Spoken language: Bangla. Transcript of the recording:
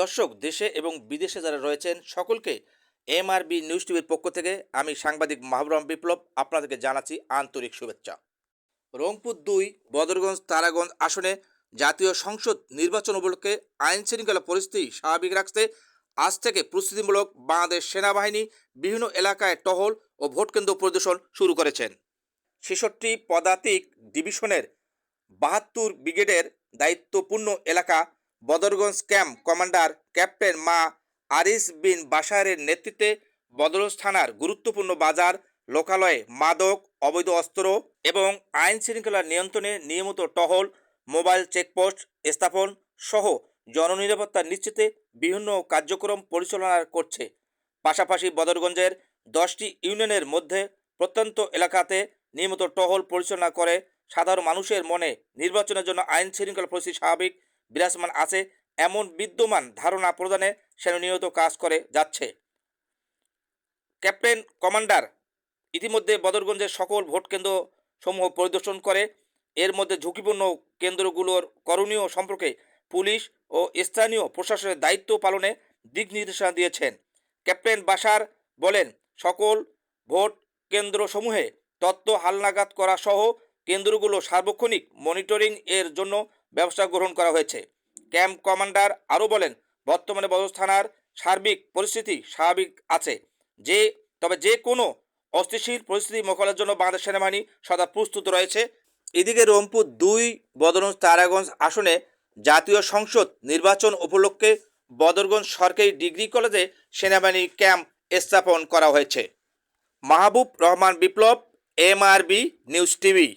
দর্শক, দেশে এবং বিদেশে যারা রয়েছেন সকলকে এমআরবি নিউজ টিভির পক্ষ থেকে আমি সাংবাদিক মাহবুব রহমান বিপ্লব আপনাদেরকে জানাচ্ছি আন্তরিক শুভেচ্ছা। রংপুর ২ বদরগঞ্জ তারাগঞ্জ আসনে জাতীয় সংসদ নির্বাচন উপলক্ষে আইন শৃঙ্খলা পরিস্থিতি স্বাভাবিক রাখতে আজ থেকে প্রস্তুতিমূলক বাংলাদেশ সেনাবাহিনী বিভিন্ন এলাকায় টহল ও ভোটকেন্দ্র পরিদর্শন শুরু করেছেন। ৬৬ পদাতিক ডিভিশনের ৭২ ব্রিগেডের দায়িত্বপূর্ণ এলাকা বদরগঞ্জ ক্যাম্প কমান্ডার ক্যাপ্টেন মা আরিস বিন বাশারের নেতৃত্বে বদরগঞ্জ থানার গুরুত্বপূর্ণ বাজার, লোকালয়ে মাদক, অবৈধ অস্ত্র এবং আইন শৃঙ্খলা নিয়ন্ত্রণে নিয়মিত টহল, মোবাইল চেকপোস্ট স্থাপন সহ জননিরাপত্তা নিশ্চিতে বিভিন্ন কার্যক্রম পরিচালনা করছে। পাশাপাশি বদরগঞ্জের 10টি ইউনিয়নের মধ্যে প্রত্যন্ত এলাকাতে নিয়মিত টহল পরিচালনা করে সাধারণ মানুষের মনে নির্বাচনের জন্য আইন শৃঙ্খলা পরিস্থিতি স্বাভাবিক বিরাজমান আছে এমন বিদ্যমান ধারণা প্রদানে সেনা নিয়মিত কাজ করে যাচ্ছে। ক্যাপ্টেন কমান্ডার ইতিমধ্যে বদরগঞ্জের সকল ভোট কেন্দ্র সমূহ পরিদর্শন করে এর মধ্যে ঝুঁকিপূর্ণ কেন্দ্রগুলোর করণীয় সম্পর্কে পুলিশ ও স্থানীয় প্রশাসনের দায়িত্ব পালনে দিক নির্দেশনা দিয়েছেন। ক্যাপ্টেন বাশার বলেন, সকল ভোট কেন্দ্রসমূহে তথ্য হালনাগাদ করা সহ কেন্দ্রগুলো সার্বক্ষণিক মনিটরিং এর জন্য ব্যবস্থা গ্রহণ করা হয়েছে। ক্যাম্প কমান্ডার আরও বলেন, বর্তমানে বদরগঞ্জ থানার সার্বিক পরিস্থিতি স্বাভাবিক আছে, তবে যে কোনো অস্থিতিশীল পরিস্থিতি মোকাবেলার জন্য বাংলাদেশ সেনাবাহিনী সদা প্রস্তুত রয়েছে। এদিকে রংপুর ২ বদরগঞ্জ তারাগঞ্জ আসনে জাতীয় সংসদ নির্বাচন উপলক্ষে বদরগঞ্জ সরকারি ডিগ্রি কলেজে সেনাবাহিনী ক্যাম্প স্থাপন করা হয়েছে। মাহবুব রহমান বিপ্লব, এমআরবি নিউজ টিভি।